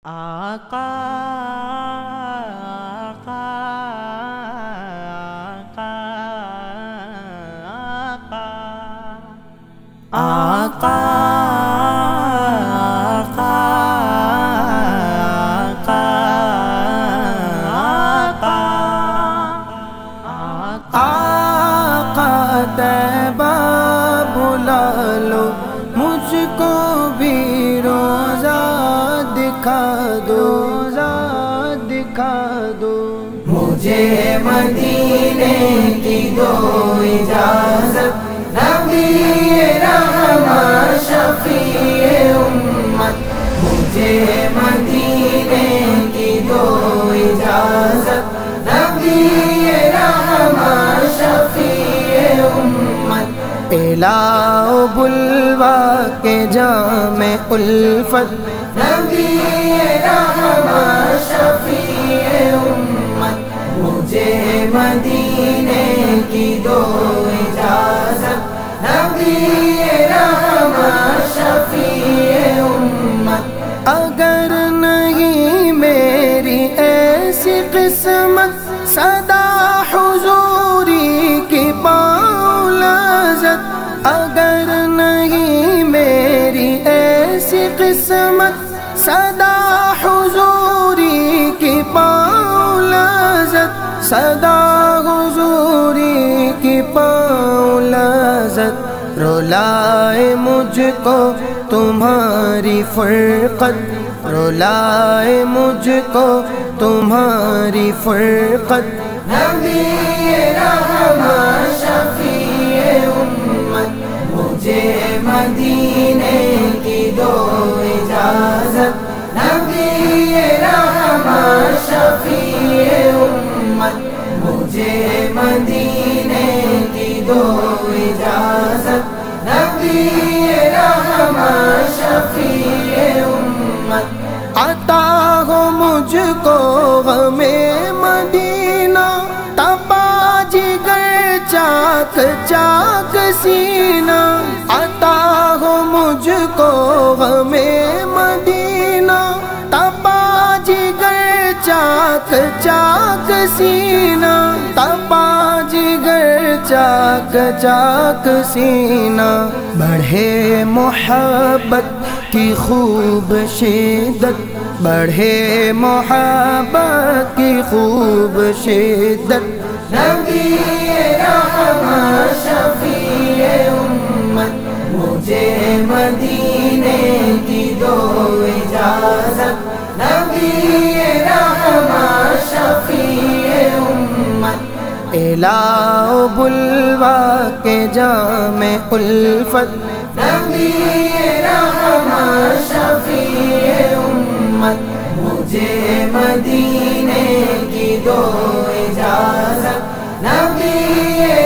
آقا آقا آقا آقا آقا طیبہ بلا لو مجھ کو بھی روزہ دکھا دو، مجھے مدینے کی دو اجازت، نبی رحمت شفیع امت، مجھے مدینے کی دو اجازت، نبی رحمت شفیع امت، الاؤ بلوا کے جام الفت، نبی رحمت شفیع امت، مجھے مدینے کی دو اجازت، نبی رحمت شفیع امت، اگر نہیں میری ایسی قسمت، صدا حضوری کی پاؤں لذت، اگر نہیں میری ایسی قسمت، صدا حضوری کی پاؤں لذت، صدا حضوری کی پاؤں لذت، رلائے مجھ کو تمہاری فرقت، رلائے مجھ کو تمہاری فرقت، نبی رحمت شفیع امت، مجھے مدینے کی دو اجازت، نبی رحمت شفیع امت، مجھے مدینے کی دو اجازت، نبی رحمت شفیع امت، عطا ہو مجھ کو غم مدینہ، تپا جگر چاک چاک سینہ، عطا ہو مجھ کو غم مدینہ، تپا جگر چاک چاک سینہ، تپا جگر چاک چاک سینہ، بڑھے محبت کی خوب شدت، بڑھے محبت کی خوب شدت، نبی رحمت شفیع امت، مجھے مدینے کی دو اجازت، نبی رحمت شفیع امت، الاؤ بلوا کے جام الفت، نبی رحمت شفیع امت، مجھے مدینے کی دو اجازت، نبی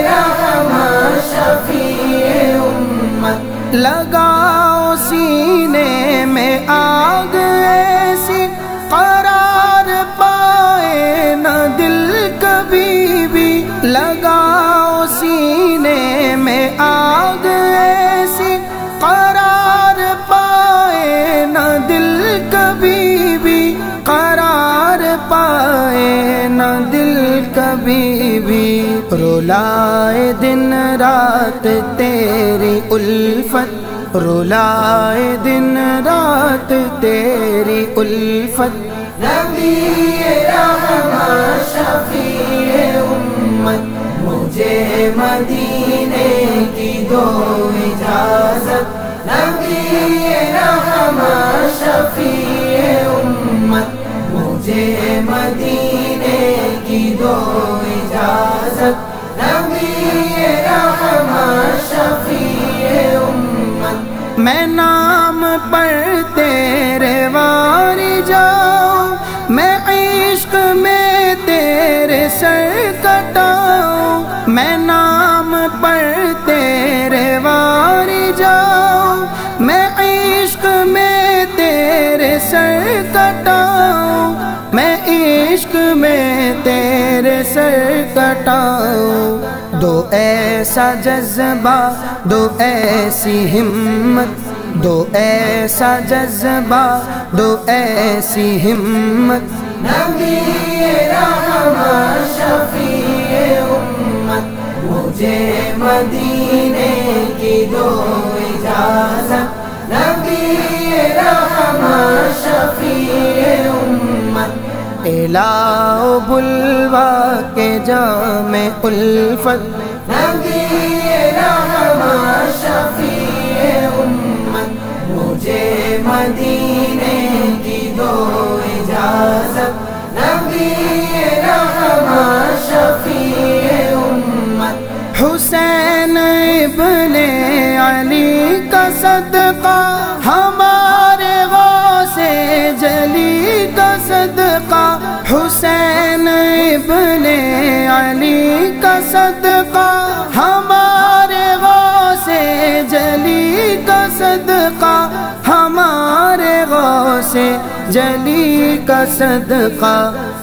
رحمت شفیع امت، لگاؤ سینے میں آگ ایسی، قرار پائے نہ دل کبھی بھی، لگاؤ سینے میں آگ ایسی، قرار پائے نہ دل کبھی بھی، قرار پائے نہ دل کبھی بھی، رلائے دن رات تیری الفت، رلائے دن رات تیری الفت، نبی رحمت شفیع امت، مجھے مدینے کی دو اجازت، نبی رحمت شفیع امت، مجھے مدینے کی دو اجازت، نبی رحمت شفیع امت، میں نام پر تیرے واری جاؤں، میں عشق میں تیرے سر کٹاؤں، میں نام پر تیرے واری جاؤں، میں عشق میں تیرے سر کٹاؤں، میں عشق میں تیرے سر کٹاؤں، دو ایسا جذبہ، دو ایسی ہمت، دو ایسا جذبہ دو ایسی ہمت، نبی رحمت شفیع امت، مجھے مدینے کی دو اجازت، نبی رحمت شفیع امت، الاؤ بلوا کے جام الفت، نبی رحمت شفیع امت، مجھے مدینے کی دو اجازت، نبی رحمت شفیع امت، حسین ابن علی کا صدقہ، ہمارے غوث جلی کا صدقہ، حسین ابن علی کا صدقہ، ہمارے غوث جلی کا صدقہ، ہمارے غوث جلی کا صدقہ،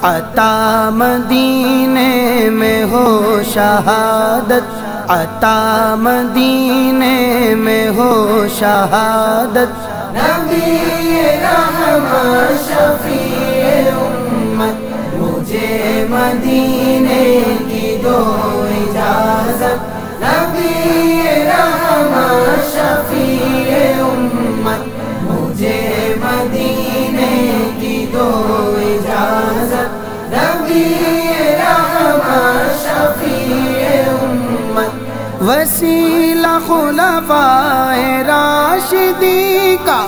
عطا مدینے میں ہو شہادت، عطا مدینے میں ہو شہادت، نبی رحمت شفیع امت، مجھے مدینے کی دو اجازت، نبی رحمت شفیع امت، مجھے مدینے کی دو اجازت، نبی رحمت شفیع امت، وسیلہ خلفائے راشدی کا،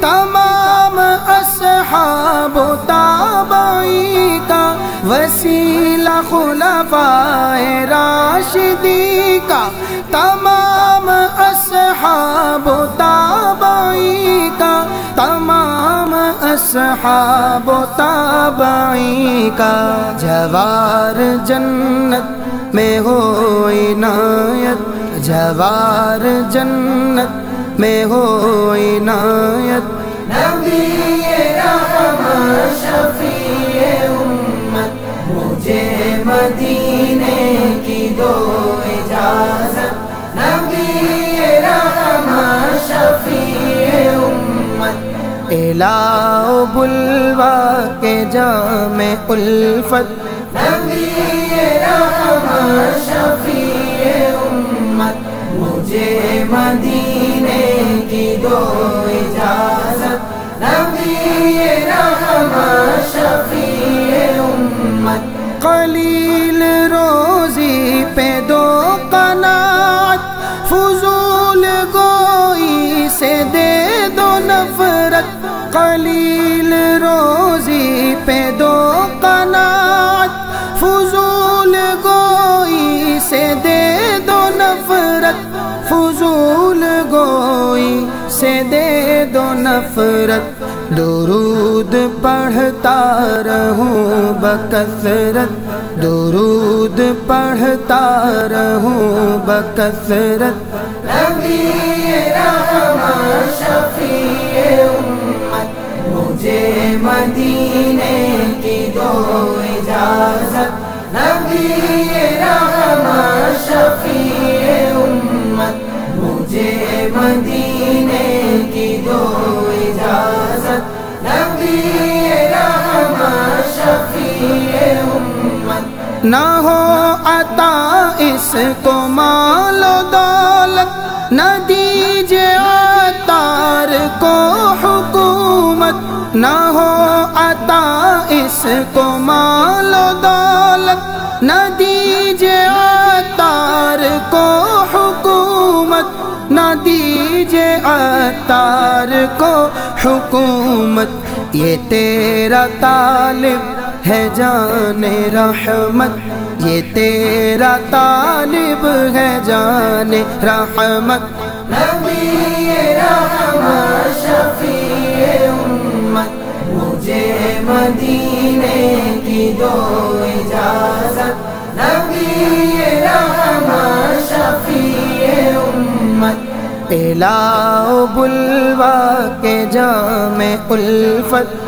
تمام اصحاب و تابعی کا، وسیلہ خلفائے راشدی کا، تمام اصحاب و تابعی کا، تمام اصحاب و تابعی کا، جوار جنت میں ہو عنایت، جوار جنت میں ہو عنایت، نبی رحمت شفیع امت، مجھے مدینے کی دو اجازت، نبی رحمت شفیع امت، الاؤ بلوا کے جام الفت، نبی رحمت شفیع امت، مجھے مدینے کی دو اجازت، نبی رحمت شفیع امت، قلیل روزی پہ دو قناعت، فضول گوئی سے دے دو نفرت، قلیل روزی پہ دو قناعت، فضول گوئی سے دے دو نفرت، فضول گوئی سے دے دو نفرت، درود پڑھتا رہوں بکثرت، درود پڑھتا رہوں بکثرت، نبی رحمت شفیع امت، مجھے مدینے کی دو اجازت، نبی رحمت شفیع امت، مجھے مدینے کی دو اجازت، نبی رحمت شفیع امت، نہ ہو عطا اس کو مال و دولت، نہ دیجیے عطار کو حکومت، نہ ہو عطا اس کو مال و دولت، نہ دیجیے عطار کو حکومت، نہ دیجیے عطار کو حکومت، یہ تیرا طالب ہے جان رحمت، یہ تیرا طالب ہے جان رحمت، نبی رحمت شفیع امت، مجھے مدینے کی دو اجازت، نبی رحمت شفیع امت، الاؤ بلوا کے جام الفت،